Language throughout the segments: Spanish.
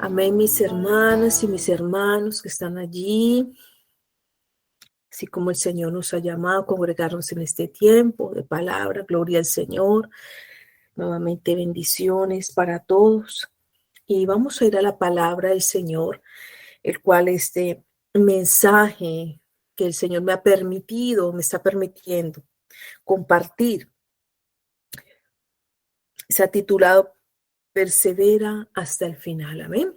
Amén, mis hermanas y mis hermanos que están allí, así como el Señor nos ha llamado a congregarnos en este tiempo de palabra. Gloria al Señor. Nuevamente bendiciones para todos. Y vamos a ir a la palabra del Señor, el cual este mensaje que el Señor me está permitiendo compartir, se ha titulado Persevera hasta el final. Amén.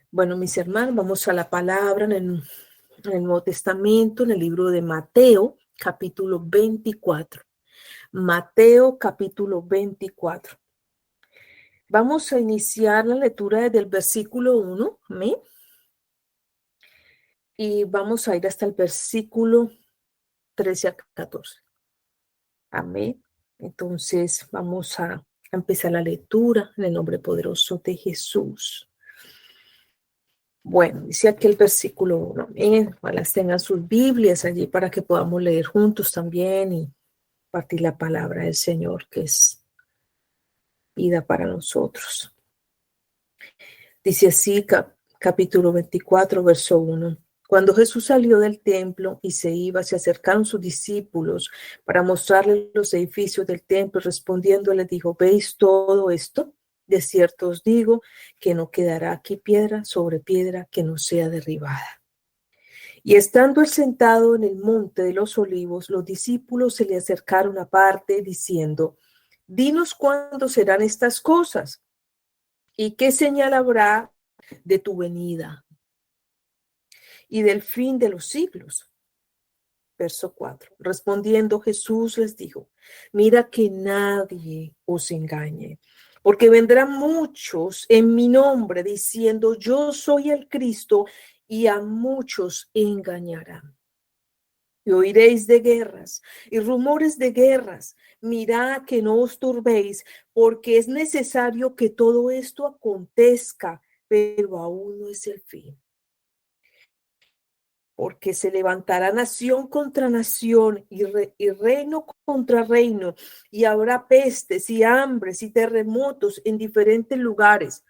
Bueno, mis hermanos, vamos a la palabra en el Nuevo Testamento, en el libro de Mateo, capítulo 24. Mateo, capítulo 24. Vamos a iniciar la lectura desde el versículo 1, ¿amén? Y vamos a ir hasta el versículo 13 al 14. Amén. Entonces, vamos a empezar la lectura en el nombre poderoso de Jesús. Bueno, dice aquí el versículo 1. Amén. Ojalá tengan sus Biblias allí para que podamos leer juntos también y partir la palabra del Señor, que es vida para nosotros. Dice así, capítulo 24, verso 1. Cuando Jesús salió del templo y se iba, se acercaron sus discípulos para mostrarles los edificios del templo. Respondiendo, les dijo: ¿veis todo esto? De cierto os digo que no quedará aquí piedra sobre piedra que no sea derribada. Y estando él sentado en el monte de los olivos, los discípulos se le acercaron aparte, diciendo: dinos cuándo serán estas cosas, y qué señal habrá de tu venida y del fin de los siglos. Verso 4. Respondiendo Jesús les dijo: mira que nadie os engañe, porque vendrán muchos en mi nombre diciendo: yo soy el Cristo, y a muchos engañarán. Y oiréis de guerras y rumores de guerras. Mirad que no os turbéis, porque es necesario que todo esto acontezca, pero aún no es el fin. Porque se levantará nación contra nación y reino contra reino, y habrá pestes y hambres y terremotos en diferentes lugares,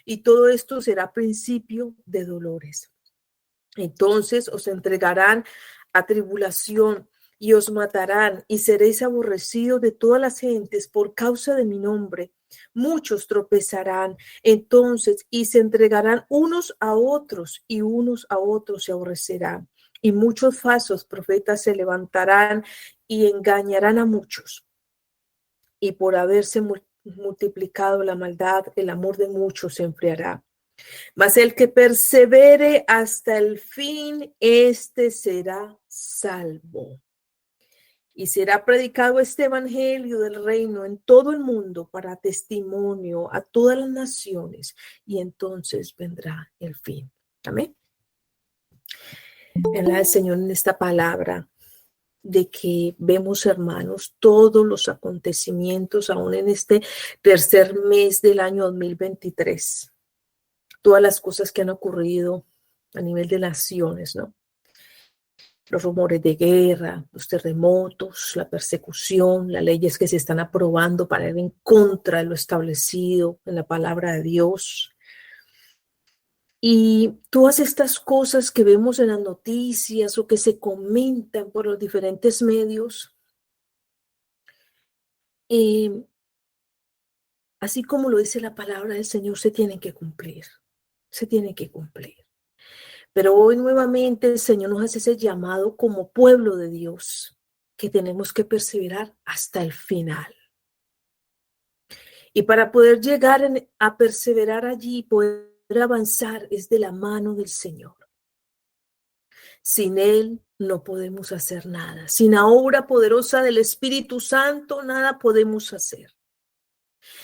y todo esto será principio de dolores. Entonces os entregarán a tribulación y os matarán, y seréis aborrecidos de todas las gentes por causa de mi nombre. Muchos tropezarán entonces y se entregarán unos a otros, y unos a otros se aborrecerán. Y muchos falsos profetas se levantarán y engañarán a muchos. Y por haberse multiplicado la maldad, el amor de muchos se enfriará. Mas el que persevere hasta el fin, este será salvo. Y será predicado este evangelio del reino en todo el mundo para testimonio a todas las naciones, y entonces vendrá el fin. Amén. El Señor en esta palabra de que vemos, hermanos, todos los acontecimientos aún en este tercer mes del año 2023. Todas las cosas que han ocurrido a nivel de naciones, ¿no? Los rumores de guerra, los terremotos, la persecución, las leyes que se están aprobando para ir en contra de lo establecido en la palabra de Dios. Y todas estas cosas que vemos en las noticias o que se comentan por los diferentes medios, así como lo dice la palabra del Señor, se tienen que cumplir, se tienen que cumplir. Pero hoy nuevamente el Señor nos hace ese llamado como pueblo de Dios, que tenemos que perseverar hasta el final. Y para poder llegar a perseverar allí, poder avanzar, es de la mano del Señor. Sin Él no podemos hacer nada. Sin la obra poderosa del Espíritu Santo, nada podemos hacer.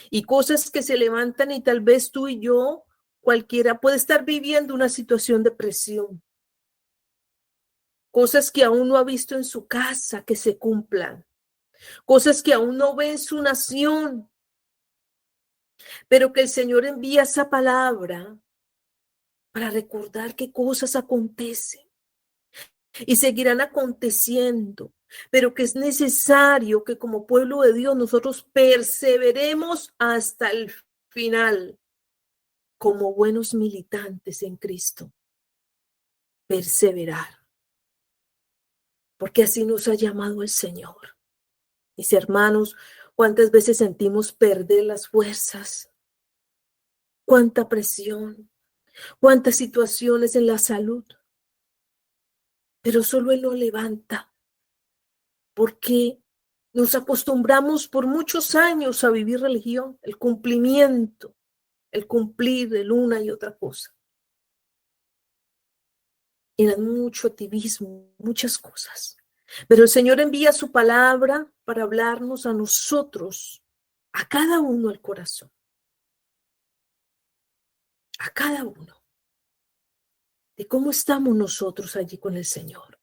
Y cosas que se levantan y tal vez tú y yo, cualquiera puede estar viviendo una situación de presión. Cosas que aún no ha visto en su casa que se cumplan. Cosas que aún no ve en su nación. Pero que el Señor envía esa palabra para recordar qué cosas acontecen y seguirán aconteciendo. Pero que es necesario que como pueblo de Dios nosotros perseveremos hasta el final. como buenos militantes en Cristo, perseverar, porque así nos ha llamado el Señor. Mis hermanos, ¿cuántas veces sentimos perder las fuerzas? ¿Cuánta presión? ¿Cuántas situaciones en la salud? Pero solo Él nos levanta, porque nos acostumbramos por muchos años a vivir religión, el cumplimiento, el cumplir de una y otra cosa. Era mucho activismo, muchas cosas. Pero el Señor envía su palabra para hablarnos a nosotros, a cada uno al corazón, a cada uno, de cómo estamos nosotros allí con el Señor.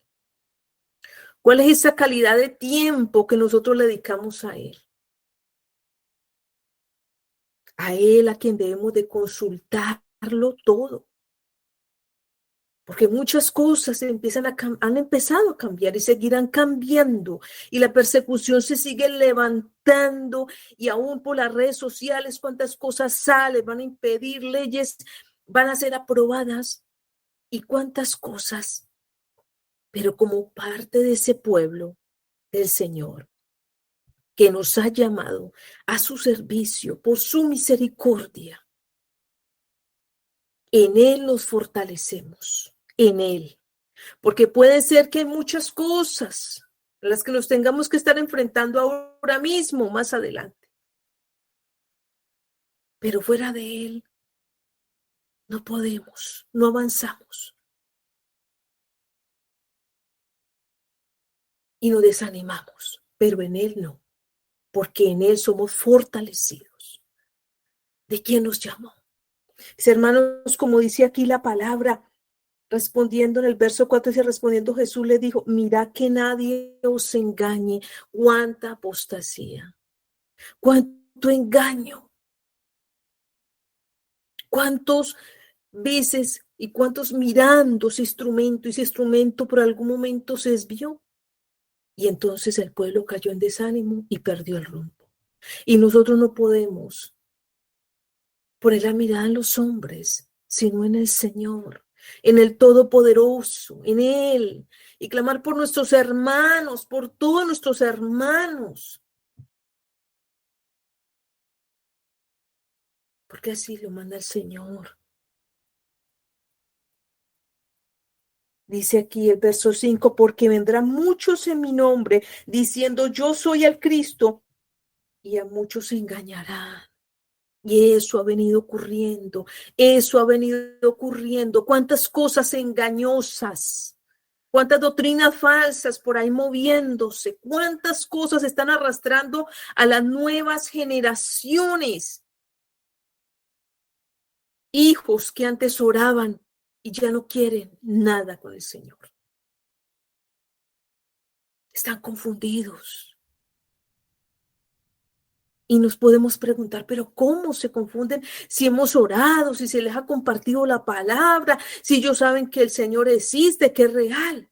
¿Cuál es esa calidad de tiempo que nosotros le dedicamos a Él? A Él a quien debemos de consultarlo todo. Porque muchas cosas han empezado a cambiar y seguirán cambiando. Y la persecución se sigue levantando y aún por las redes sociales, cuántas cosas salen, van a impedir leyes, van a ser aprobadas y cuántas cosas. Pero como parte de ese pueblo del Señor, que nos ha llamado a su servicio por su misericordia, en Él nos fortalecemos, en Él. Porque puede ser que hay muchas cosas a las que nos tengamos que estar enfrentando ahora mismo, más adelante. Pero fuera de Él, no podemos, no avanzamos. Y nos desanimamos, pero en Él no, porque en Él somos fortalecidos. ¿De quién nos llamó? Mis hermanos, como dice aquí la palabra, respondiendo en el verso 4, dice, respondiendo Jesús le dijo, mirad que nadie os engañe. Cuánta apostasía, cuánto engaño, cuántos veces y cuántos mirando ese instrumento, y ese instrumento por algún momento se desvió. Y entonces el pueblo cayó en desánimo y perdió el rumbo. Y nosotros no podemos poner la mirada en los hombres, sino en el Señor, en el Todopoderoso, en Él, y clamar por nuestros hermanos, por todos nuestros hermanos, porque así lo manda el Señor. Dice aquí el verso 5, porque vendrán muchos en mi nombre, diciendo yo soy el Cristo, y a muchos se engañarán. Y eso ha venido ocurriendo, eso ha venido ocurriendo. Cuántas cosas engañosas, cuántas doctrinas falsas por ahí moviéndose, cuántas cosas están arrastrando a las nuevas generaciones. Hijos que antes oraban y ya no quieren nada con el Señor. Están confundidos. Y nos podemos preguntar, pero ¿cómo se confunden si hemos orado, si se les ha compartido la palabra, si ellos saben que el Señor existe, que es real?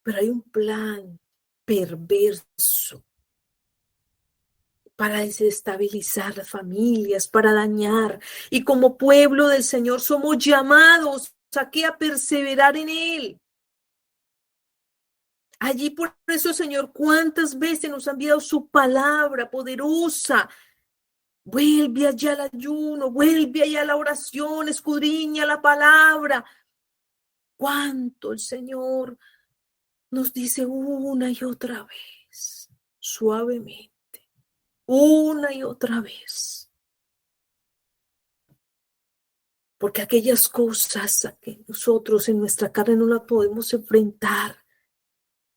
Pero hay un plan perverso para desestabilizar las familias, para dañar. Y como pueblo del Señor somos llamados a perseverar en Él. Allí por eso, Señor, cuántas veces nos ha enviado su palabra poderosa. Vuelve allá al ayuno, vuelve allá a la oración, escudriña la palabra. Cuánto el Señor nos dice una y otra vez, suavemente, una y otra vez. Porque aquellas cosas que nosotros en nuestra carne no las podemos enfrentar,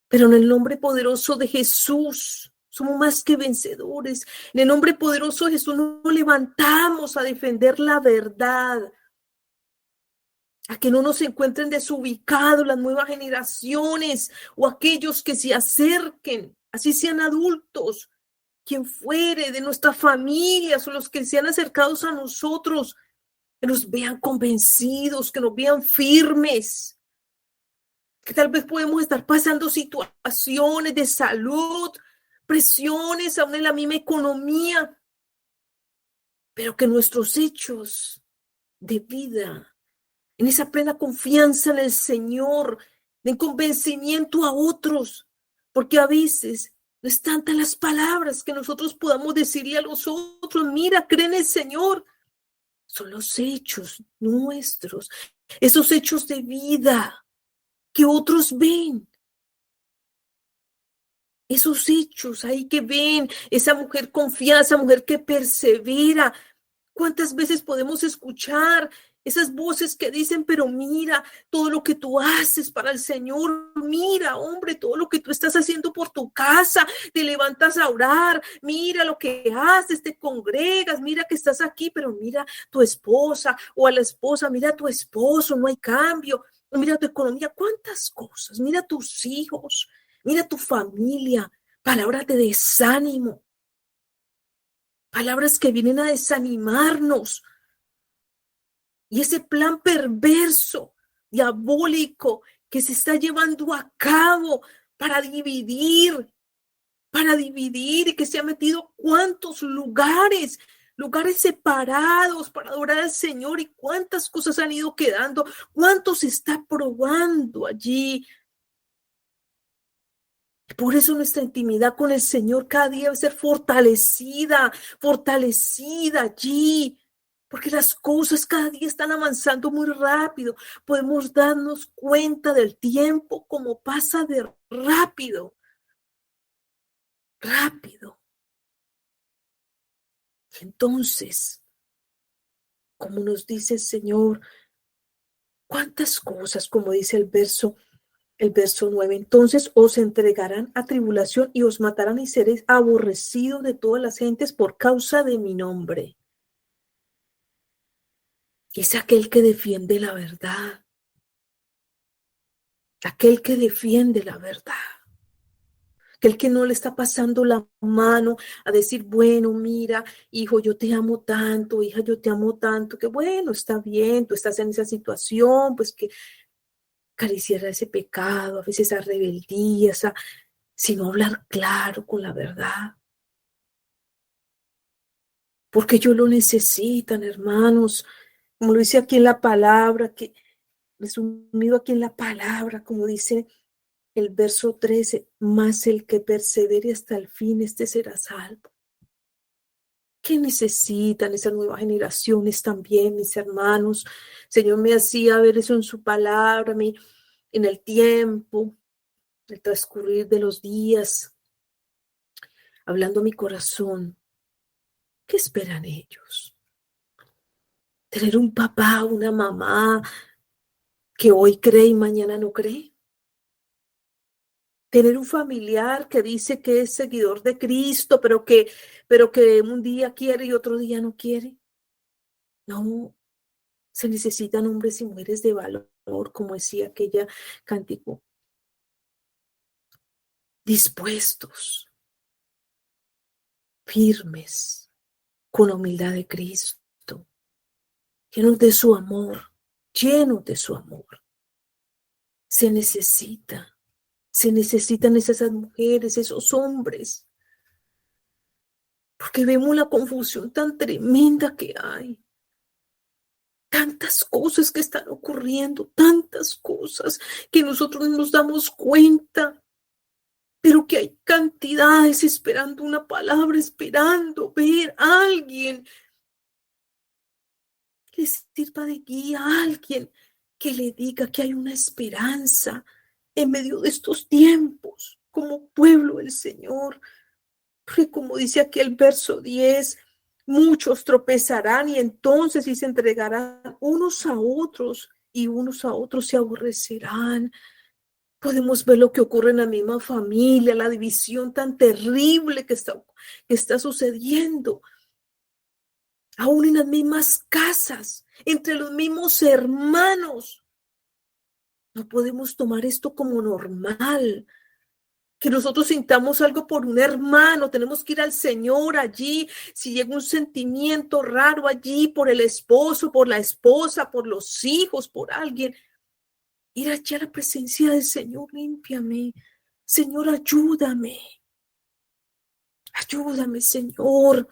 pero en el nombre poderoso de Jesús somos más que vencedores. En el nombre poderoso de Jesús nos levantamos a defender la verdad, a que no nos encuentren desubicados las nuevas generaciones o aquellos que se acerquen, así sean adultos, quien fuere de nuestras familias o los que sean acercados a nosotros, que nos vean convencidos, que nos vean firmes, que tal vez podemos estar pasando situaciones de salud, presiones aún en la misma economía, pero que nuestros hechos de vida, en esa plena confianza en el Señor, en convencimiento a otros, porque a veces no es tantas las palabras que nosotros podamos decirle a los otros, mira, cree en el Señor, son los hechos nuestros, esos hechos de vida que otros ven. Esos hechos ahí que ven, esa mujer confiada, esa mujer que persevera. ¿Cuántas veces podemos escuchar esas voces que dicen, pero mira todo lo que tú haces para el Señor, mira, hombre, todo lo que tú estás haciendo por tu casa, te levantas a orar, mira lo que haces, te congregas, mira que estás aquí, pero mira tu esposa o a la esposa, mira a tu esposo, no hay cambio, mira tu economía, cuántas cosas, mira tus hijos, mira tu familia, palabras de desánimo, palabras que vienen a desanimarnos. Y ese plan perverso, diabólico, que se está llevando a cabo para dividir y que se ha metido cuántos lugares, lugares separados para adorar al Señor y cuántas cosas han ido quedando, cuánto se está probando allí. Por eso nuestra intimidad con el Señor cada día debe ser fortalecida, fortalecida allí, porque las cosas cada día están avanzando muy rápido. Podemos darnos cuenta del tiempo como pasa de rápido, rápido. Y entonces, como nos dice el Señor, cuántas cosas, como dice el verso 9, entonces os entregarán a tribulación y os matarán y seréis aborrecidos de todas las gentes por causa de mi nombre. Es aquel que defiende la verdad, aquel que defiende la verdad, aquel que no le está pasando la mano a decir, bueno, mira, hijo, yo te amo tanto, hija, yo te amo tanto, que bueno, está bien, tú estás en esa situación, pues que acariciar ese pecado, a veces esa rebeldía, sino hablar claro con la verdad. Porque ellos lo necesitan, hermanos, como lo dice aquí en la palabra, que resumido aquí en la palabra, como dice el verso 13, mas el que persevere hasta el fin, este será salvo. ¿Qué necesitan esas nuevas generaciones también, mis hermanos? Señor me hacía ver eso en su palabra, en el tiempo, el transcurrir de los días, hablando a mi corazón. ¿Qué esperan ellos? Tener un papá, una mamá que hoy cree y mañana no cree. Tener un familiar que dice que es seguidor de Cristo, pero que un día quiere y otro día no quiere. No, se necesitan hombres y mujeres de valor, como decía aquella cántico, dispuestos, firmes, con la humildad de Cristo, llenos de su amor, llenos de su amor. Se necesitan esas mujeres, esos hombres, porque vemos la confusión tan tremenda que hay. Tantas cosas que están ocurriendo, tantas cosas que nosotros no nos damos cuenta, pero que hay cantidades esperando una palabra, esperando ver a alguien que les sirva de guía, a alguien que le diga que hay una esperanza en medio de estos tiempos como pueblo del Señor. Porque como dice aquí el verso 10, muchos tropezarán y entonces sí se entregarán unos a otros y unos a otros se aborrecerán. Podemos ver lo que ocurre en la misma familia, la división tan terrible que está sucediendo, aún en las mismas casas, entre los mismos hermanos. No podemos tomar esto como normal. Que nosotros sintamos algo por un hermano, tenemos que ir al Señor allí, si llega un sentimiento raro allí por el esposo, por la esposa, por los hijos, por alguien, ir allí a la presencia del Señor, límpiame, Señor, ayúdame, ayúdame, Señor,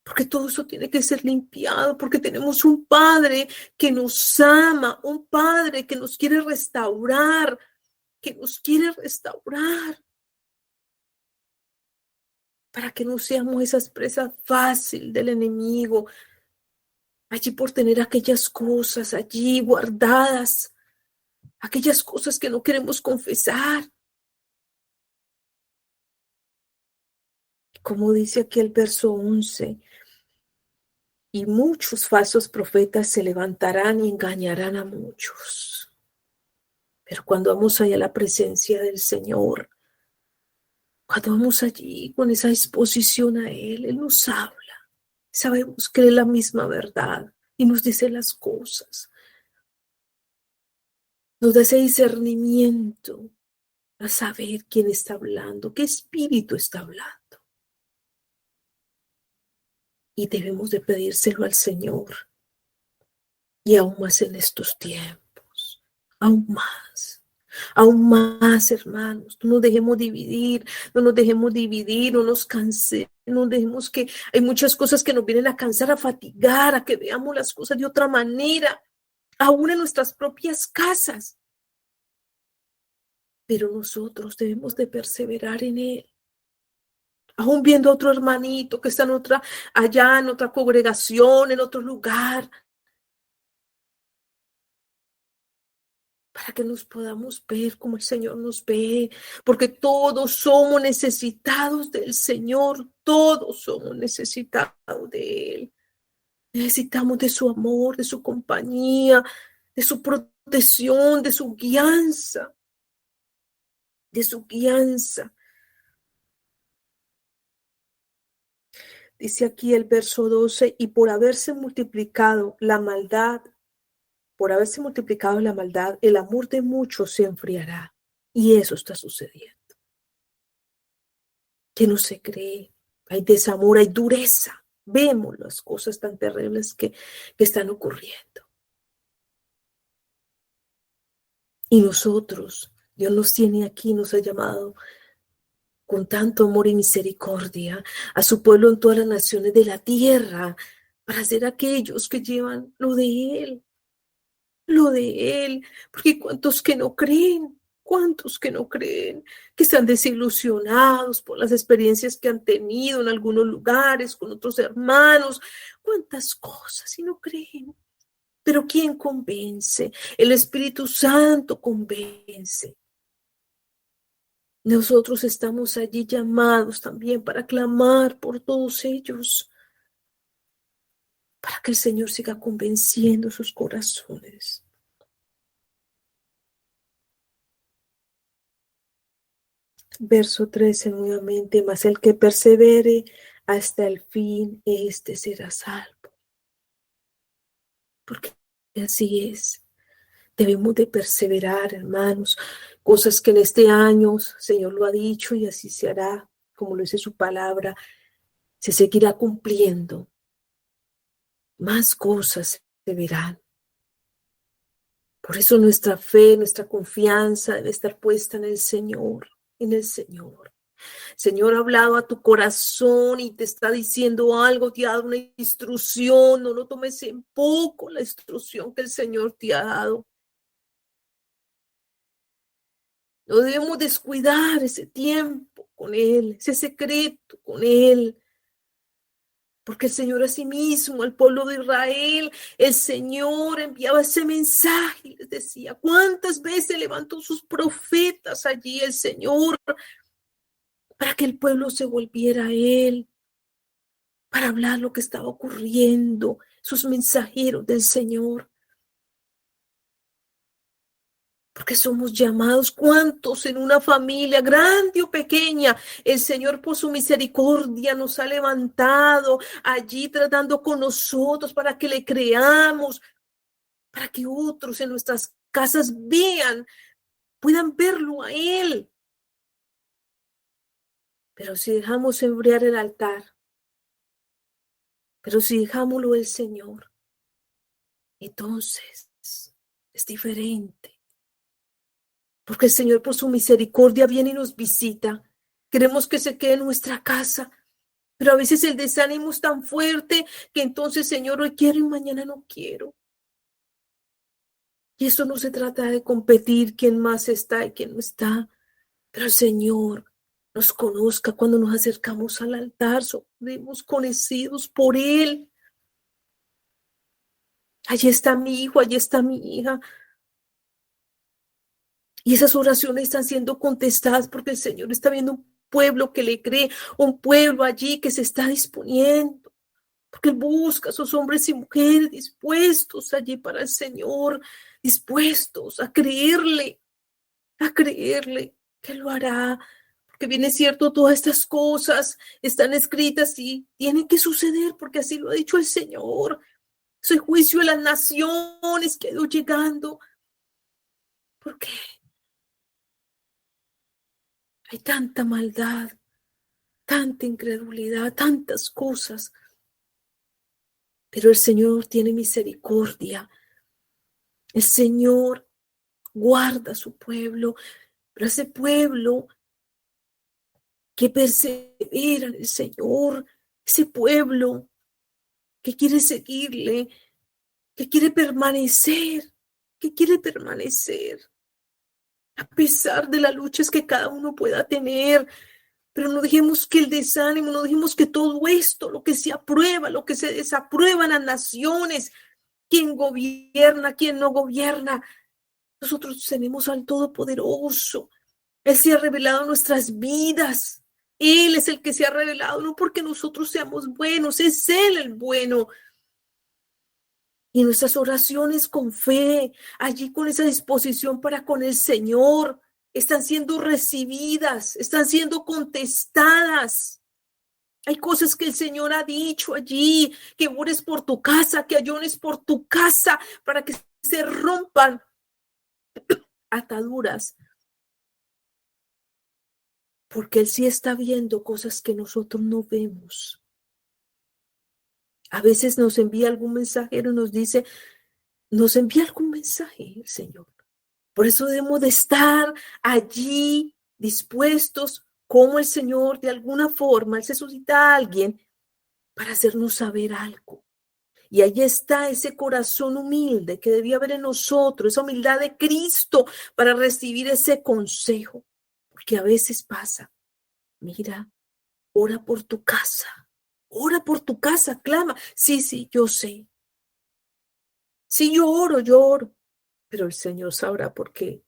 porque todo eso tiene que ser limpiado, porque tenemos un Padre que nos ama, un Padre que nos quiere restaurar, para que no seamos esa presa fácil del enemigo, allí por tener aquellas cosas allí guardadas, aquellas cosas que no queremos confesar. Como dice aquí el verso 11, y muchos falsos profetas se levantarán y engañarán a muchos. Pero cuando vamos allá a la presencia del Señor, cuando vamos allí con esa disposición a Él nos habla. Sabemos que es la misma verdad y nos dice las cosas. Nos da ese discernimiento a saber quién está hablando, qué espíritu está hablando. Y debemos de pedírselo al Señor. Y aún más en estos tiempos. Aún más. Aún más, hermanos. No nos dejemos dividir. No nos dejemos dividir. No nos cansemos. No dejemos que hay muchas cosas que nos vienen a cansar, a fatigar, a que veamos las cosas de otra manera. Aún en nuestras propias casas. Pero nosotros debemos de perseverar en Él. Aún viendo a otro hermanito que está en otra, allá en otra congregación, en otro lugar, para que nos podamos ver como el Señor nos ve, porque todos somos necesitados del Señor, todos somos necesitados de Él. Necesitamos de su amor, de su compañía, de su protección, de su guianza, de su guianza. Dice aquí el verso 12, y por haberse multiplicado la maldad, el amor de muchos se enfriará. Y eso está sucediendo. Que no se cree, hay desamor, hay dureza. Vemos las cosas tan terribles que están ocurriendo. Y nosotros, Dios nos tiene aquí, nos ha llamado con tanto amor y misericordia a su pueblo en todas las naciones de la tierra, para ser aquellos que llevan lo de Él, porque cuántos que no creen, que están desilusionados por las experiencias que han tenido en algunos lugares con otros hermanos, cuántas cosas y no creen. Pero ¿quién convence? El Espíritu Santo convence. Nosotros estamos allí llamados también para clamar por todos ellos, para que el Señor siga convenciendo sus corazones. Verso 13 nuevamente, mas el que persevere hasta el fin, este será salvo. Porque así es. Debemos de perseverar, hermanos, cosas que en este año, Señor lo ha dicho y así se hará, como lo dice su palabra, se seguirá cumpliendo. Más cosas se verán. Por eso nuestra fe, nuestra confianza debe estar puesta en el Señor, en el Señor. Señor ha hablado a tu corazón y te está diciendo algo, te ha dado una instrucción, no lo tomes en poco la instrucción que el Señor te ha dado. No debemos descuidar ese tiempo con Él, ese secreto con Él. Porque el Señor a sí mismo, al pueblo de Israel, el Señor enviaba ese mensaje y les decía, ¿cuántas veces levantó sus profetas allí el Señor para que el pueblo se volviera a Él, para hablar lo que estaba ocurriendo, sus mensajeros del Señor? Porque somos llamados, ¿cuántos en una familia grande o pequeña? El Señor por su misericordia nos ha levantado allí tratando con nosotros para que le creamos, para que otros en nuestras casas puedan verlo a Él. Pero si dejamos enfriar el altar, pero si dejámoslo el Señor, entonces es diferente. Porque el Señor por su misericordia viene y nos visita. Queremos que se quede en nuestra casa, Pero a veces el desánimo es tan fuerte que entonces, Señor, hoy quiero y mañana no quiero. Y eso no se trata de competir quién más está y quién no está. Pero el Señor nos conozca cuando nos acercamos al altar, somos conocidos por Él. Allí está mi hijo, allí está mi hija. Y esas oraciones están siendo contestadas porque el Señor está viendo un pueblo que le cree, un pueblo allí que se está disponiendo, porque Él busca a esos hombres y mujeres dispuestos allí para el Señor, dispuestos a creerle que lo hará. Porque bien es cierto, todas estas cosas están escritas y tienen que suceder porque así lo ha dicho el Señor. Ese juicio de las naciones que ha ido llegando. Porque hay tanta maldad, tanta incredulidad, tantas cosas. Pero el Señor tiene misericordia. El Señor guarda a su pueblo. Pero ese pueblo que persevera en el Señor, ese pueblo que quiere seguirle, que quiere permanecer, a pesar de las luchas que cada uno pueda tener. Pero no dejemos que el desánimo, no dejemos que todo esto, lo que se aprueba, lo que se desaprueba en las naciones, quién gobierna, quién no gobierna. Nosotros tenemos al Todopoderoso. Él se ha revelado en nuestras vidas. Él es el que se ha revelado, no porque nosotros seamos buenos, es Él el bueno. Y nuestras oraciones con fe, allí con esa disposición para con el Señor, están siendo recibidas, están siendo contestadas. Hay cosas que el Señor ha dicho allí, que ores por tu casa, que ayunes por tu casa, para que se rompan ataduras, porque Él sí está viendo cosas que nosotros no vemos. A veces nos envía algún mensajero y nos envía algún mensaje el Señor. Por eso debemos de estar allí dispuestos, como el Señor de alguna forma, Él se suscita a alguien para hacernos saber algo. Y ahí está ese corazón humilde que debía haber en nosotros, esa humildad de Cristo para recibir ese consejo. Porque a veces pasa, mira, ora por tu casa, clama. Sí, sí, yo sé. Sí, yo oro. Pero el Señor sabrá por qué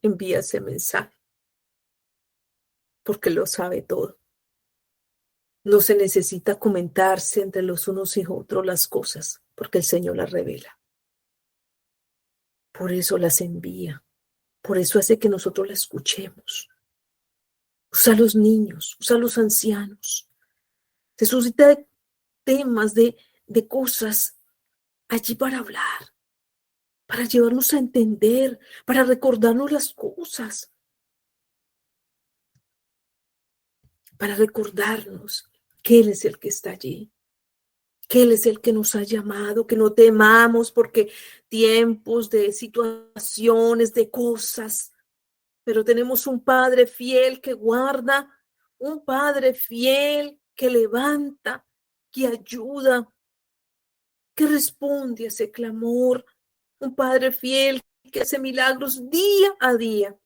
envía ese mensaje, porque lo sabe todo. No se necesita comentarse entre los unos y otros las cosas, porque el Señor las revela. Por eso las envía. Por eso hace que nosotros la escuchemos. Usa a los niños, usa a los ancianos. Se suscita temas de cosas allí para hablar, para llevarnos a entender, para recordarnos las cosas, para recordarnos que Él es el que está allí, que Él es el que nos ha llamado, que no temamos porque tiempos de situaciones, de cosas, pero tenemos un Padre fiel que guarda, un Padre fiel que levanta, que ayuda, que responde a ese clamor, un Padre fiel que hace milagros día a día,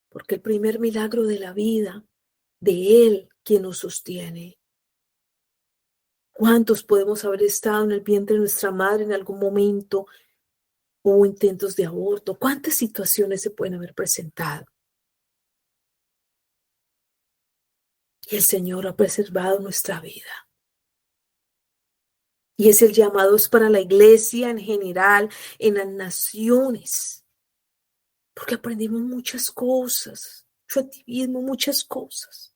porque el primer milagro de la vida, de Él quien nos sostiene. ¿Cuántos podemos haber estado en el vientre de nuestra madre en algún momento? Hubo intentos de aborto. ¿Cuántas situaciones se pueden haber presentado? Y el Señor ha preservado nuestra vida. Y es el llamado es para la iglesia en general, en las naciones, porque aprendimos muchas cosas, mucho activismo, muchas cosas.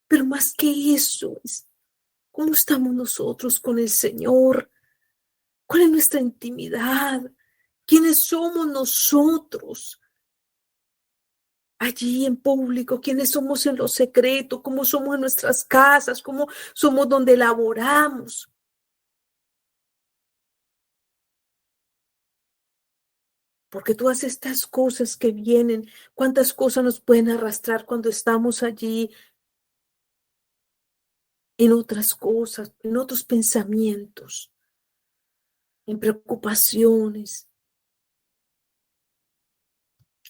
Pero más que eso es cómo estamos nosotros con el Señor, cuál es nuestra intimidad, quiénes somos nosotros allí en público, quiénes somos en lo secreto, cómo somos en nuestras casas, cómo somos donde laboramos. Porque todas estas cosas que vienen, cuántas cosas nos pueden arrastrar cuando estamos allí en otras cosas, en otros pensamientos, en preocupaciones,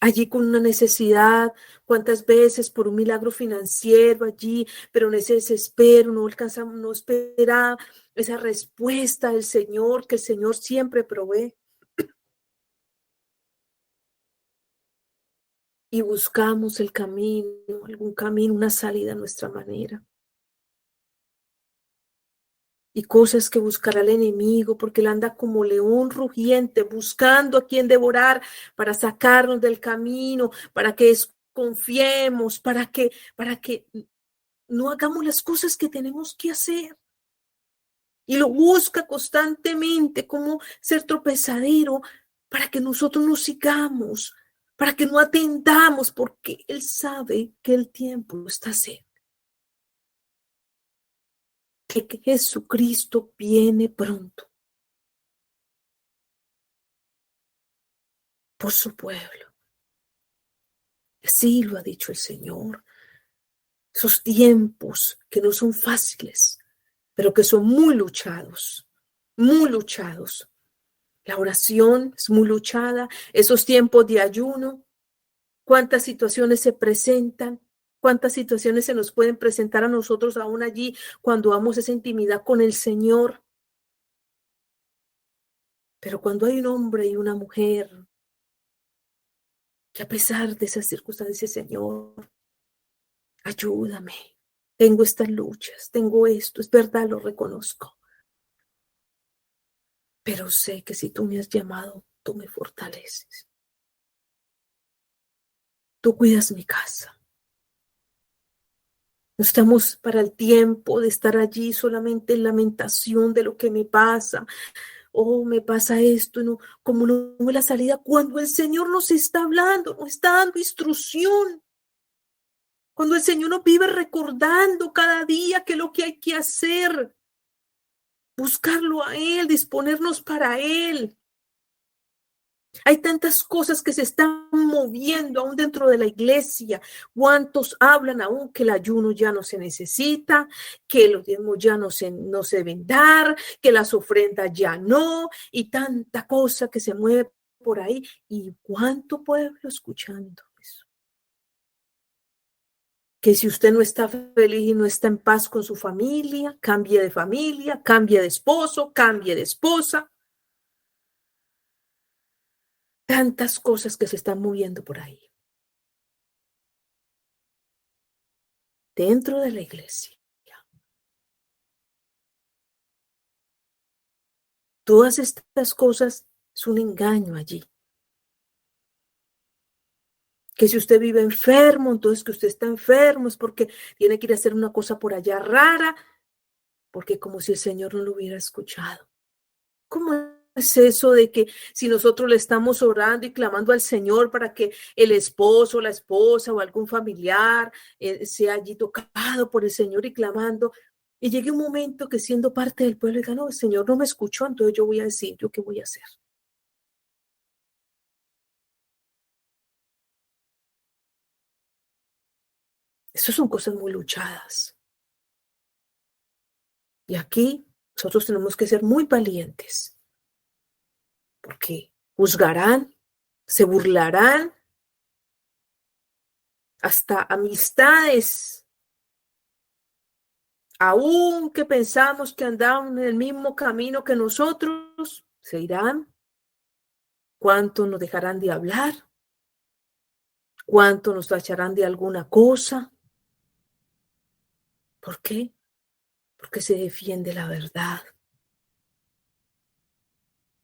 allí con una necesidad, cuántas veces por un milagro financiero allí, pero en ese desespero no alcanzamos, no espera esa respuesta del Señor, que el Señor siempre provee. Y buscamos el camino, algún camino, una salida a nuestra manera. Y cosas que buscará el enemigo, porque él anda como león rugiente, buscando a quien devorar para sacarnos del camino, para que desconfiemos, para que no hagamos las cosas que tenemos que hacer. Y lo busca constantemente como ser tropezadero para que nosotros no sigamos, para que no atendamos, porque él sabe que el tiempo está cerca, que Jesucristo viene pronto por su pueblo. Así lo ha dicho el Señor. Esos tiempos que no son fáciles, pero que son muy luchados, muy luchados. La oración es muy luchada, esos tiempos de ayuno, cuántas situaciones se presentan, cuántas situaciones se nos pueden presentar a nosotros aún allí cuando damos esa intimidad con el Señor. Pero cuando hay un hombre y una mujer que a pesar de esas circunstancias dice, Señor, ayúdame, tengo estas luchas, tengo esto, es verdad, lo reconozco, pero sé que si tú me has llamado, tú me fortaleces, tú cuidas mi casa. No estamos para el tiempo de estar allí solamente en lamentación de lo que me pasa. Oh, me pasa esto, no, como no veo la salida, cuando el Señor nos está hablando, nos está dando instrucción. Cuando el Señor nos vive recordando cada día qué es lo que hay que hacer. Buscarlo a Él, disponernos para Él. Hay tantas cosas que se están moviendo aún dentro de la iglesia. ¿Cuántos hablan aún que el ayuno ya no se necesita, que los diezmos ya no se deben dar, que las ofrendas ya no, y tanta cosa que se mueve por ahí? ¿Y cuánto pueblo escuchando eso? Que si usted no está feliz y no está en paz con su familia, cambie de esposo, cambie de esposa. Tantas cosas que se están moviendo por ahí, dentro de la iglesia. Todas estas cosas es un engaño allí. Que si usted vive enfermo, entonces que usted está enfermo es porque tiene que ir a hacer una cosa por allá rara, porque como si el Señor no lo hubiera escuchado. ¿Cómo es eso de que si nosotros le estamos orando y clamando al Señor para que el esposo, la esposa o algún familiar sea allí tocado por el Señor y clamando, y llegue un momento que siendo parte del pueblo diga, no, el Señor no me escuchó, entonces yo voy a decir, ¿yo qué voy a hacer? Esas son cosas muy luchadas. Y aquí nosotros tenemos que ser muy valientes, porque juzgarán, se burlarán, hasta amistades, aun que pensamos que andaban en el mismo camino que nosotros, se irán. ¿Cuánto nos dejarán de hablar? ¿Cuánto nos tacharán de alguna cosa? ¿Por qué? Porque se defiende la verdad.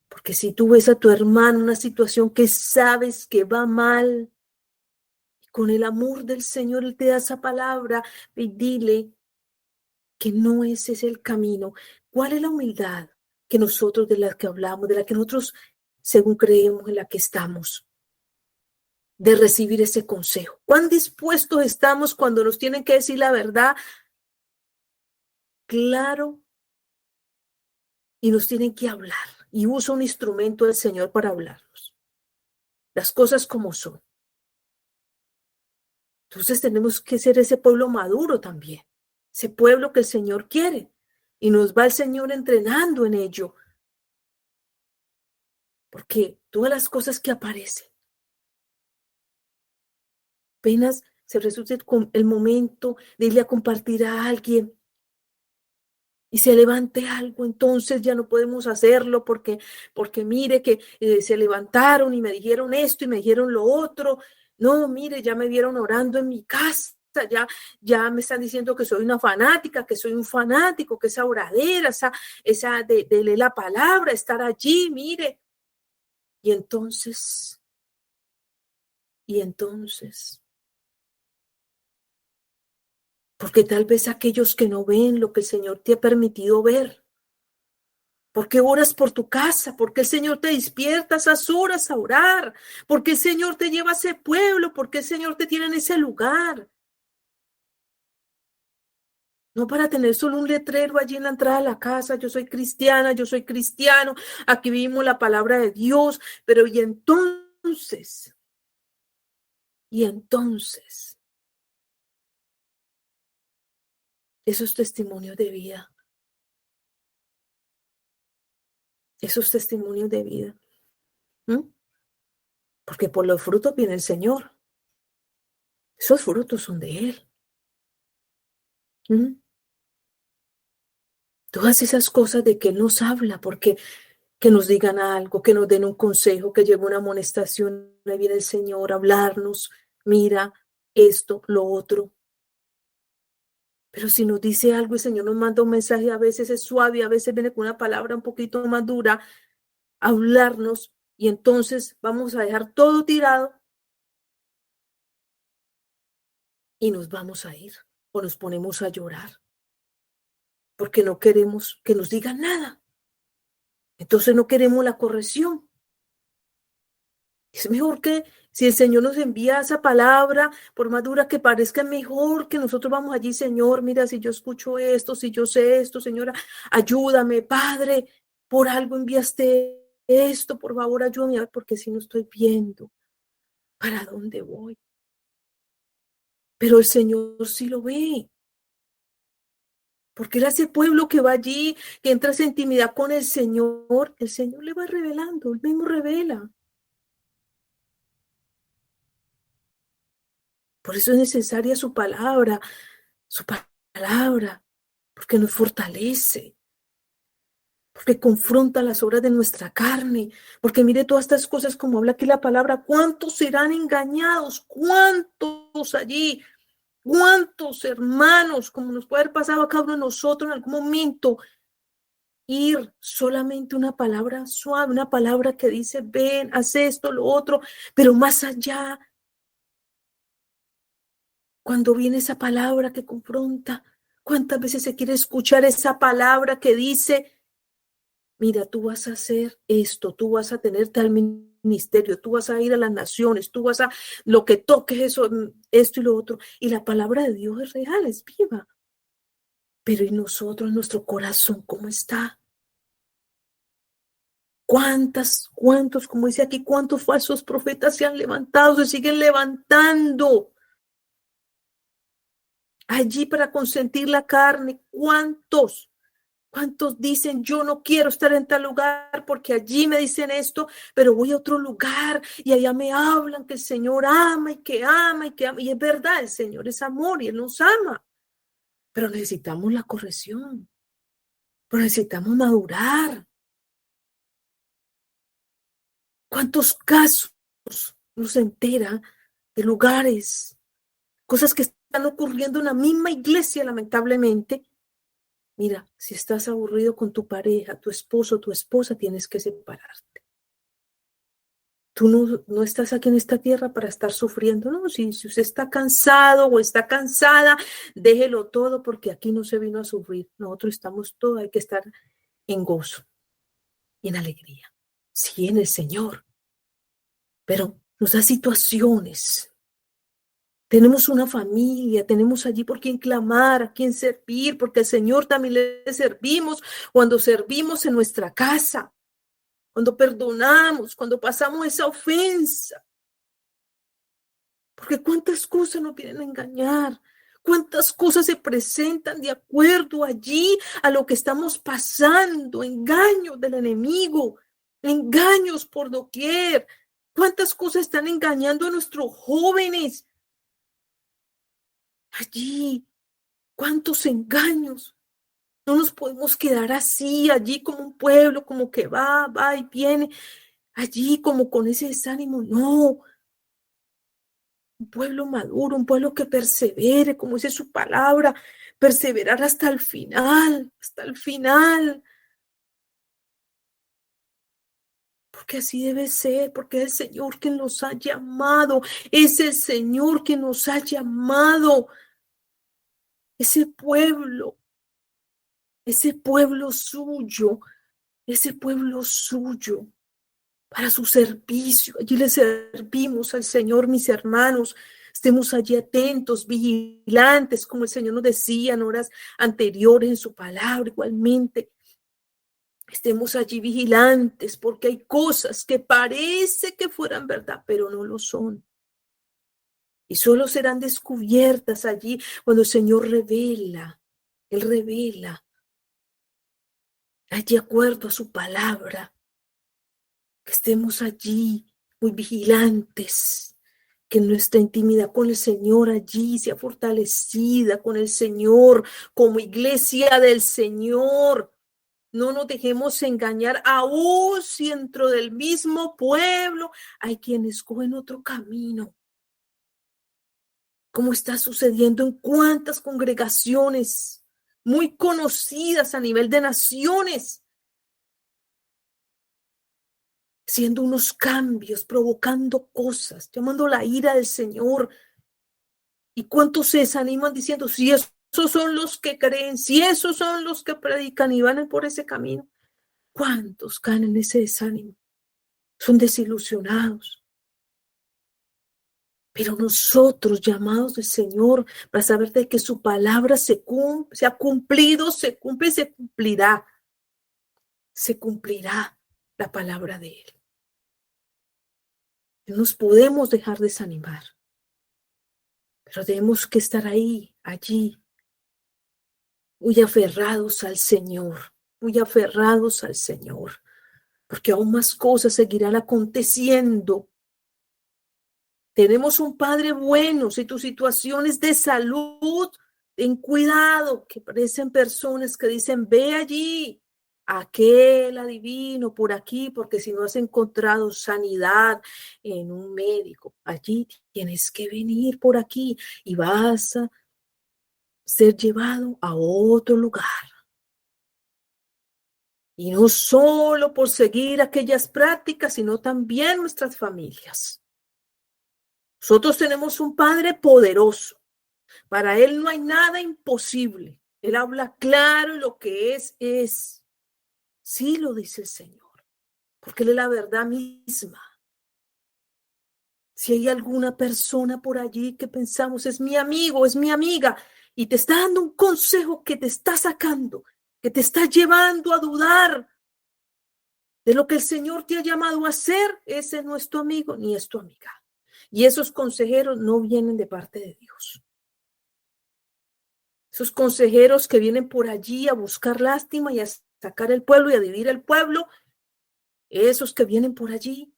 Porque si tú ves a tu hermano en una situación que sabes que va mal, con el amor del Señor, Él te da esa palabra y dile que no ese es el camino. ¿Cuál es la humildad que nosotros, de la que hablamos, de la que nosotros, según creemos, en la que estamos, de recibir ese consejo? ¿Cuán dispuestos estamos cuando nos tienen que decir la verdad? Claro, y nos tienen que hablar. Y usa un instrumento del Señor para hablarnos. Las cosas como son. Entonces tenemos que ser ese pueblo maduro también. ese pueblo que el Señor quiere. Y nos va el Señor entrenando en ello. Porque todas las cosas que aparecen, apenas se resulte el momento de irle a compartir a alguien y se levante algo, entonces ya no podemos hacerlo porque mire que se levantaron y me dijeron esto y me dijeron lo otro. No, mire, ya me vieron orando en mi casa. Ya me están diciendo que soy una fanática, que soy un fanático, que esa oradera, esa de leer la palabra, estar allí, mire. Y entonces, porque tal vez aquellos que no ven lo que el Señor te ha permitido ver, ¿por qué oras por tu casa? ¿Por qué el Señor te despierta a esas horas a orar? ¿Por qué el Señor te lleva a ese pueblo? ¿Por qué el Señor te tiene en ese lugar? No para tener solo un letrero allí en la entrada de la casa, yo soy cristiana, yo soy cristiano, aquí vivimos la palabra de Dios, pero y entonces, esos testimonios de vida, esos testimonios de vida, ¿m? Porque por los frutos viene el Señor, esos frutos son de Él. ¿M? Todas esas cosas de que Él nos habla, porque que nos digan algo, que nos den un consejo, que llegue una amonestación, ahí viene el Señor a hablarnos, mira esto, lo otro. Pero si nos dice algo, el Señor nos manda un mensaje, a veces es suave, a veces viene con una palabra un poquito más dura, a hablarnos, y entonces vamos a dejar todo tirado y nos vamos a ir, o nos ponemos a llorar, porque no queremos que nos digan nada. Entonces no queremos la corrección. Es mejor que si el Señor nos envía esa palabra, por más dura que parezca, mejor que nosotros vamos allí, Señor, mira, si yo escucho esto, si yo sé esto, Señora, ayúdame, Padre, por algo enviaste esto, por favor, ayúdame, porque si no estoy viendo para dónde voy. Pero el Señor sí lo ve, porque Él hace pueblo que va allí, que entra en intimidad con el Señor le va revelando, Él mismo revela. Por eso es necesaria su palabra, porque nos fortalece, porque confronta las obras de nuestra carne, porque mire todas estas cosas como habla aquí la palabra, ¿cuántos serán engañados? ¿Cuántos allí? ¿Cuántos hermanos, como nos puede haber pasado a cada uno de nosotros en algún momento, ir solamente una palabra suave, una palabra que dice, ven, haz esto, lo otro, pero más allá, cuando viene esa palabra que confronta, ¿cuántas veces se quiere escuchar esa palabra que dice, mira, tú vas a hacer esto, tú vas a tener tal ministerio, tú vas a ir a las naciones, tú vas a, lo que toques eso, esto y lo otro. Y la palabra de Dios es real, es viva. Pero ¿y nosotros, nuestro corazón, cómo está? ¿Cuántos, como dice aquí, cuántos falsos profetas se han levantado, se siguen levantando allí para consentir la carne? ¿Cuántos? ¿Cuántos dicen, yo no quiero estar en tal lugar porque allí me dicen esto, pero voy a otro lugar y allá me hablan que el Señor ama y que ama y que ama? Y es verdad, el Señor es amor y Él nos ama, pero necesitamos la corrección, pero necesitamos madurar. ¿Cuántos casos nos entera de lugares, cosas que están ocurriendo en la misma iglesia, lamentablemente? Mira, si estás aburrido con tu pareja, tu esposo, tu esposa, tienes que separarte. Tú no estás aquí en esta tierra para estar sufriendo, no, si usted está cansado o está cansada, déjelo todo porque aquí no se vino a sufrir. Nosotros estamos todos, hay que estar en gozo y en alegría. Sí, en el Señor, pero nos da situaciones. Tenemos una familia, tenemos allí por quien clamar, a quien servir, porque al Señor también le servimos cuando servimos en nuestra casa, cuando perdonamos, cuando pasamos esa ofensa. Porque cuántas cosas nos vienen a engañar, Cuántas cosas se presentan de acuerdo allí a lo que estamos pasando, engaños del enemigo, engaños por doquier. Cuántas cosas están engañando a nuestros jóvenes. Allí, cuántos engaños. No nos podemos quedar así, allí como un pueblo, como que va y viene, allí como con ese desánimo. No, un pueblo maduro, un pueblo que persevere, como dice su palabra, perseverar hasta el final, porque así debe ser, porque es el Señor quien nos ha llamado, es el Señor quien nos ha llamado, ese pueblo suyo, ese pueblo suyo. Para su servicio. Allí le servimos al Señor, mis hermanos. Estemos allí atentos, vigilantes, como el Señor nos decía en horas anteriores en su palabra, igualmente. Estemos allí vigilantes, porque hay cosas que parece que fueran verdad, pero no lo son. Y solo serán descubiertas allí cuando el Señor revela. Él revela, allí acuerdo a su palabra. Que estemos allí muy vigilantes, que nuestra intimidad con el Señor allí sea fortalecida con el Señor, como iglesia del Señor. No nos dejemos engañar, aún si dentro del mismo pueblo hay quienes cogen otro camino. Como está sucediendo en cuántas congregaciones muy conocidas a nivel de naciones, haciendo unos cambios, provocando cosas, llamando la ira del Señor. ¿Y cuántos se desaniman diciendo, si esos son los que creen, si esos son los que predican y van por ese camino? ¿Cuántos caen en ese desánimo? Son desilusionados. Pero nosotros, llamados del Señor, para saber de que su palabra se ha cumplido, se cumple y se cumplirá. Se cumplirá la palabra de Él. No nos podemos dejar desanimar. Pero tenemos que estar ahí, allí, muy aferrados al Señor, muy aferrados al Señor, porque aún más cosas seguirán aconteciendo. Tenemos un Padre bueno. Si tu situación es de salud, ten cuidado, que parecen personas que dicen, ve allí, aquel adivino por aquí, porque si no has encontrado sanidad en un médico, allí tienes que venir por aquí y vas a ser llevado a otro lugar. Y no solo por seguir aquellas prácticas, sino también nuestras familias. Nosotros tenemos un Padre poderoso. Para Él no hay nada imposible. Él habla claro y lo que es. Sí lo dice el Señor, porque Él es la verdad misma. Si hay alguna persona por allí que pensamos es mi amigo, es mi amiga, y te está dando un consejo que te está sacando, que te está llevando a dudar de lo que el Señor te ha llamado a hacer, ese no es tu amigo ni es tu amiga. Y esos consejeros no vienen de parte de Dios. Esos consejeros que vienen por allí a buscar lástima y a sacar el pueblo y a dividir el pueblo, esos que vienen por allí,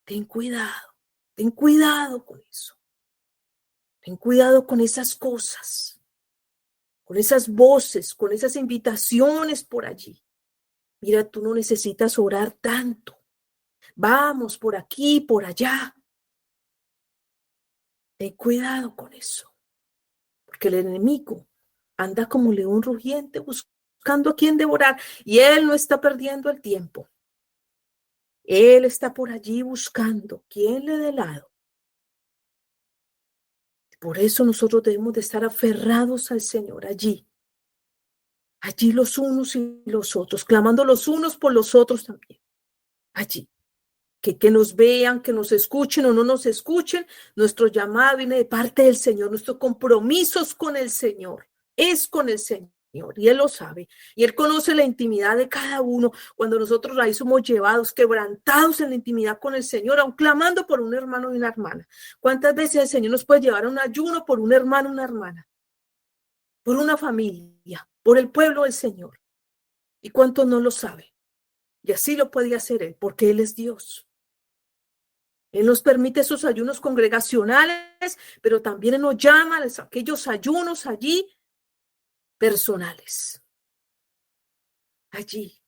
ten cuidado con eso. Ten cuidado con esas cosas, con esas voces, con esas invitaciones por allí. Mira, tú no necesitas orar tanto. Vamos por aquí, por allá. Ten cuidado con eso, porque el enemigo anda como león rugiente buscando a quien devorar y él no está perdiendo el tiempo. Él está por allí buscando quien le dé lado. Por eso nosotros debemos de estar aferrados al Señor allí los unos y los otros, clamando los unos por los otros también, allí. Que nos vean, que nos escuchen o no nos escuchen, nuestro llamado viene de parte del Señor, nuestros compromisos con el Señor, es con el Señor, y Él lo sabe, y Él conoce la intimidad de cada uno, cuando nosotros ahí somos llevados, quebrantados en la intimidad con el Señor, aun clamando por un hermano y una hermana. ¿Cuántas veces el Señor nos puede llevar a un ayuno por un hermano o una hermana? por una familia, por el pueblo del Señor. ¿Y cuánto no lo sabe? Y así lo puede hacer Él, porque Él es Dios. Él nos permite esos ayunos congregacionales, pero también nos llama a aquellos ayunos allí personales. Allí.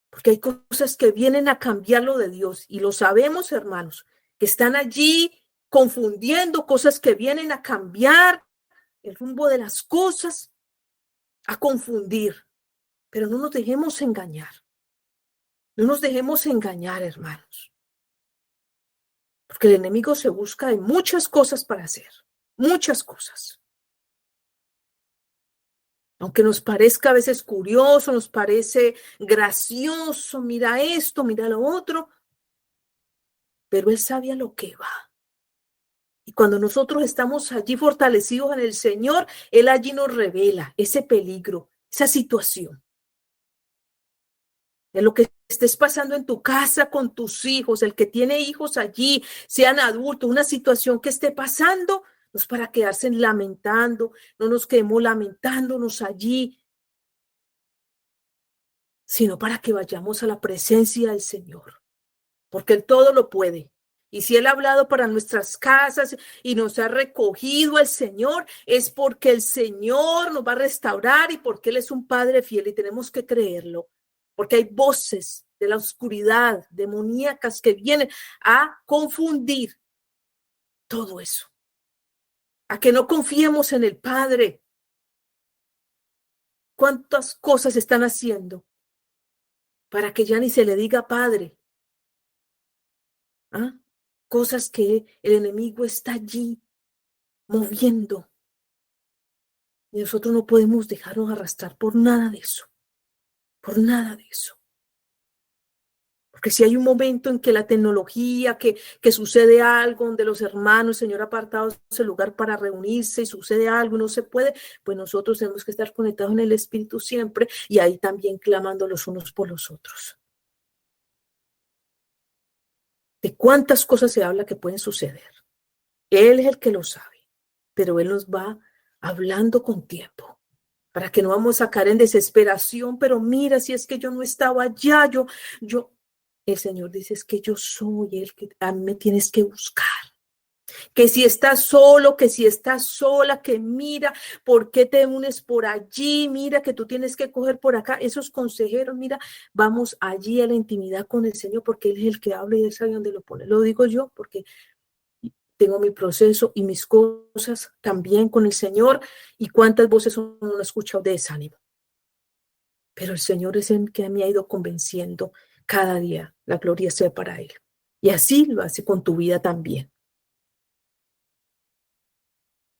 Porque hay cosas que vienen a cambiar lo de Dios y lo sabemos, hermanos, que están allí confundiendo cosas que vienen a cambiar el rumbo de las cosas, a confundir. Pero no nos dejemos engañar. No nos dejemos engañar, hermanos. Porque el enemigo se busca de muchas cosas para hacer. Muchas cosas. Aunque nos parezca a veces curioso, nos parece gracioso, mira esto, mira lo otro, pero Él sabe a lo que va. Y cuando nosotros estamos allí fortalecidos en el Señor, Él allí nos revela ese peligro, esa situación. De lo que estés pasando en tu casa con tus hijos, el que tiene hijos allí, sean adultos, una situación que esté pasando, no es para quedarse lamentando, no nos quedemos lamentándonos allí, sino para que vayamos a la presencia del Señor, porque Él todo lo puede. Y si Él ha hablado para nuestras casas y nos ha recogido el Señor, es porque el Señor nos va a restaurar y porque Él es un Padre fiel y tenemos que creerlo. Porque hay voces de la oscuridad, demoníacas, que vienen a confundir todo eso. A que no confiemos en el Padre. ¿Cuántas cosas están haciendo para que ya ni se le diga Padre? ¿Ah? Cosas que el enemigo está allí moviendo. Y nosotros no podemos dejarnos arrastrar por nada de eso. Por nada de eso. Porque si hay un momento en que la tecnología, que sucede algo, donde los hermanos, el Señor ha apartado ese lugar para reunirse y sucede algo y no se puede, pues nosotros tenemos que estar conectados en el Espíritu siempre y ahí también clamando los unos por los otros. De cuántas cosas se habla que pueden suceder. Él es el que lo sabe, pero Él nos va hablando con tiempo. Para que no vamos a caer en desesperación, pero mira, si es que yo no estaba allá, el Señor dice, es que yo soy el que a mí me tienes que buscar. Que si estás solo, que si estás sola, que mira, ¿por qué te unes por allí? Mira que tú tienes que coger por acá. Esos consejeros, mira, vamos allí a la intimidad con el Señor porque Él es el que habla y Él sabe dónde lo pone. Lo digo yo porque tengo mi proceso y mis cosas también con el Señor y cuántas voces uno no ha escuchado de desánimo. Pero el Señor es el que me ha ido convenciendo cada día. La gloria sea para Él. Y así lo hace con tu vida también.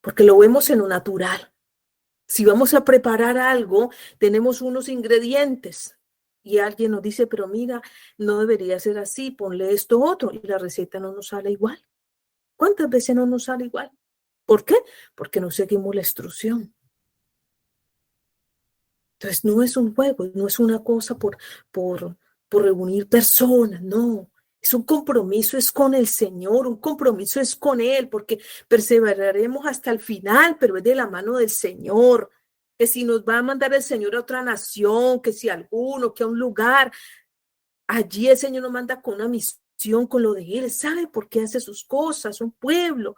Porque lo vemos en lo natural. Si vamos a preparar algo, tenemos unos ingredientes. Y alguien nos dice, pero mira, no debería ser así, ponle esto otro. Y la receta no nos sale igual. ¿Cuántas veces no nos sale igual? ¿Por qué? Porque no seguimos la instrucción. Entonces, no es un juego, no es una cosa por reunir personas, no. Es un compromiso, es con el Señor, un compromiso es con Él, porque perseveraremos hasta el final, pero es de la mano del Señor. Que si nos va a mandar el Señor a otra nación, que si alguno, que a un lugar, allí el Señor nos manda con una misión, con lo de Él, sabe por qué hace sus cosas, un pueblo.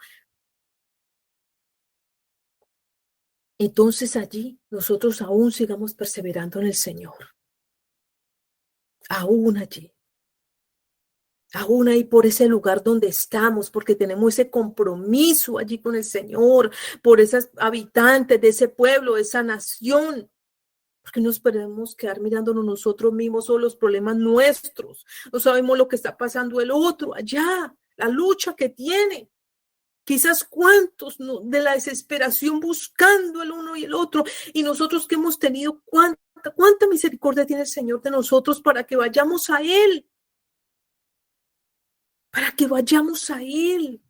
Entonces allí nosotros aún sigamos perseverando en el Señor, aún allí. Aún ahí por ese lugar donde estamos, porque tenemos ese compromiso allí con el Señor, por esas habitantes de ese pueblo, de esa nación, porque nos podemos quedar mirándonos nosotros mismos o los problemas nuestros, no sabemos lo que está pasando el otro allá, la lucha que tiene. Quizás cuántos de la desesperación buscando el uno y el otro, y nosotros que hemos tenido cuánta misericordia tiene el Señor de nosotros para que vayamos a Él. Para que vayamos a Él,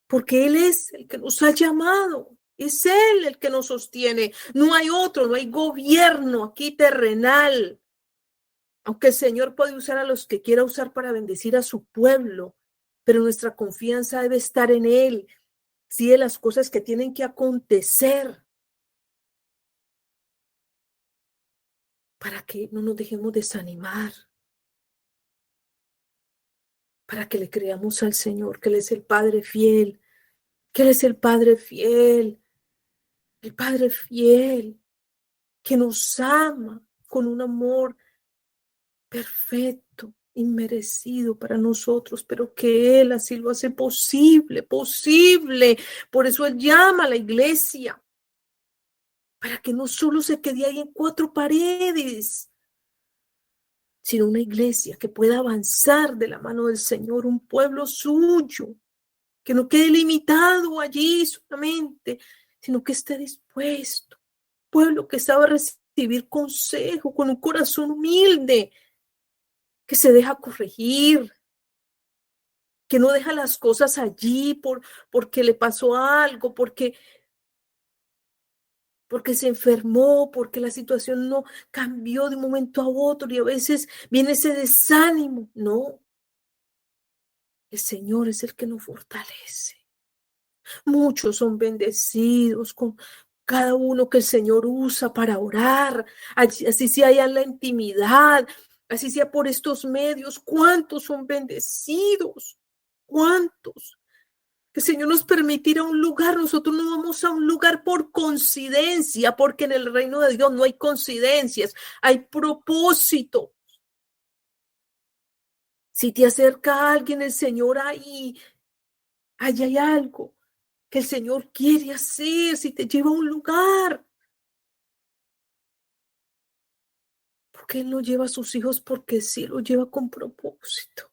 porque Él es el que nos ha llamado, es Él el que nos sostiene, no hay otro, no hay gobierno aquí terrenal, aunque el Señor puede usar a los que quiera usar para bendecir a su pueblo, pero nuestra confianza debe estar en Él. sí de las cosas que tienen que acontecer, para que no nos dejemos desanimar, para que le creamos al Señor, que Él es el Padre fiel, que Él es el Padre fiel, que nos ama con un amor perfecto, inmerecido para nosotros, pero que Él así lo hace posible, posible. Por eso Él llama a la iglesia, para que no solo se quede ahí en cuatro paredes, sino una iglesia que pueda avanzar de la mano del Señor, un pueblo suyo, que no quede limitado allí solamente, sino que esté dispuesto, pueblo que sabe recibir consejo con un corazón humilde, que se deja corregir, que no deja las cosas allí porque le pasó algo, porque se enfermó, porque la situación no cambió de un momento a otro y a veces viene ese desánimo. No, el Señor es el que nos fortalece. Muchos son bendecidos con cada uno que el Señor usa para orar, así sea allá en la intimidad, así sea por estos medios. ¿Cuántos son bendecidos? ¿Cuántos? Que el Señor nos permitirá un lugar. Nosotros no vamos a un lugar por coincidencia, porque en el reino de Dios no hay coincidencias, hay propósito. Si te acerca a alguien, el Señor ahí hay algo que el Señor quiere hacer. Si te lleva a un lugar, porque Él no lleva a sus hijos porque sí, lo lleva con propósito.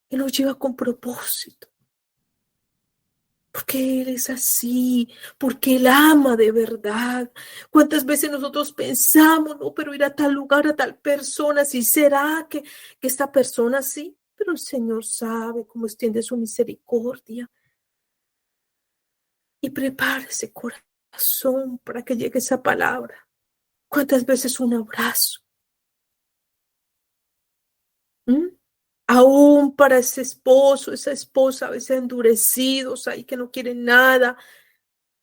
Él los lleva con propósito. Porque Él es así, porque Él ama de verdad. ¿Cuántas veces nosotros pensamos, no, pero ir a tal lugar, a tal persona, si será que esta persona sí? Pero el Señor sabe cómo extiende su misericordia y prepara ese corazón para que llegue esa palabra. ¿Cuántas veces un abrazo? ¿Mm? Aún para ese esposo, esa esposa, a veces endurecidos ahí que no quieren nada,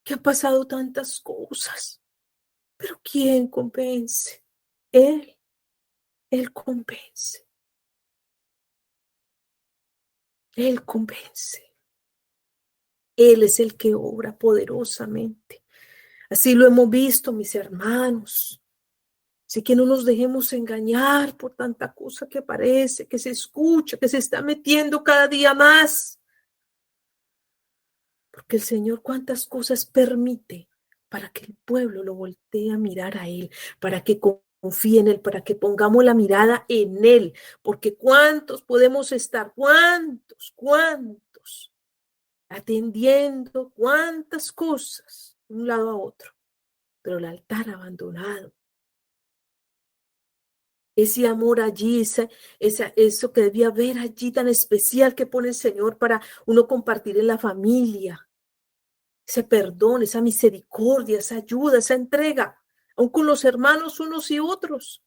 que ha pasado tantas cosas. Pero ¿quién convence? Él, Él convence, Él convence. Él es el que obra poderosamente. Así lo hemos visto, mis hermanos. Así que no nos dejemos engañar por tanta cosa que parece, que se escucha, que se está metiendo cada día más. Porque el Señor cuántas cosas permite para que el pueblo lo voltee a mirar a Él, para que confíe en Él, para que pongamos la mirada en Él. Porque cuántos podemos estar, cuántos, atendiendo cuántas cosas de un lado a otro, pero el altar abandonado. Ese amor allí, eso que debía haber allí tan especial que pone el Señor para uno compartir en la familia. Ese perdón, esa misericordia, esa ayuda, esa entrega, aun con los hermanos unos y otros.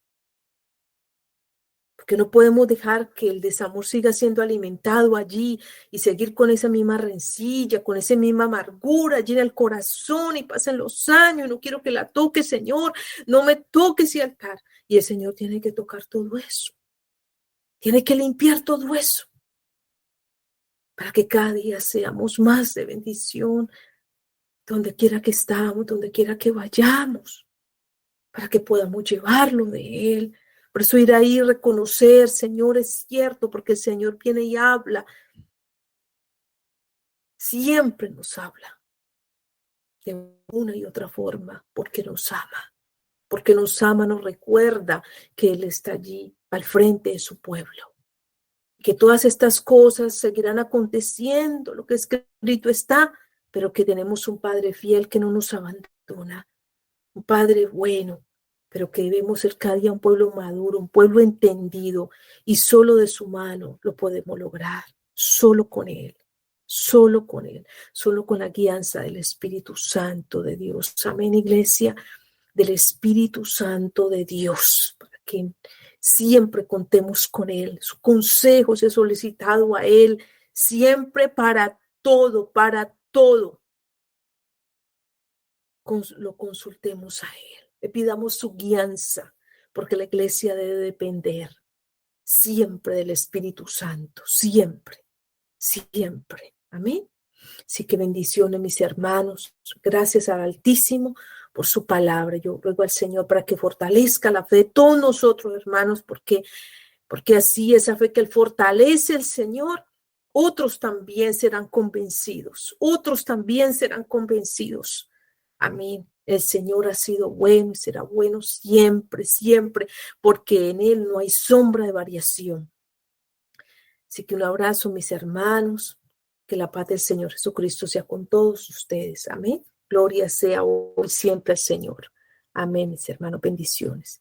Porque no podemos dejar que el desamor siga siendo alimentado allí y seguir con esa misma rencilla, con esa misma amargura allí en el corazón y pasen los años y no quiero que la toque, Señor, no me toque ese altar. Y el Señor tiene que tocar todo eso, tiene que limpiar todo eso para que cada día seamos más de bendición, donde quiera que estamos, donde quiera que vayamos, para que podamos llevarlo de Él. Por eso ir ahí y reconocer, Señor, es cierto, porque el Señor viene y habla. Siempre nos habla de una y otra forma, porque nos ama. Porque nos ama, nos recuerda que Él está allí al frente de su pueblo. Que todas estas cosas seguirán aconteciendo, lo que escrito está, pero que tenemos un Padre fiel que no nos abandona. Un Padre bueno, pero que debemos ser cada día un pueblo maduro, un pueblo entendido, y solo de su mano lo podemos lograr, solo con Él, solo con la guianza del Espíritu Santo de Dios. Amén, iglesia, del Espíritu Santo de Dios, para que siempre contemos con Él. Su consejo se ha solicitado a Él, siempre para todo, lo consultemos a Él. Le pidamos su guianza, porque la iglesia debe depender siempre del Espíritu Santo, siempre, siempre. Amén. Así que bendiciones, mis hermanos. Gracias al Altísimo por su palabra. Yo ruego al Señor para que fortalezca la fe de todos nosotros, hermanos, porque así esa fe que Él fortalece el Señor, otros también serán convencidos. Otros también serán convencidos. Amén. El Señor ha sido bueno y será bueno siempre, siempre, porque en Él no hay sombra de variación. Así que un abrazo, mis hermanos. Que la paz del Señor Jesucristo sea con todos ustedes. Amén. Gloria sea hoy siempre al Señor. Amén, mis hermanos. Bendiciones.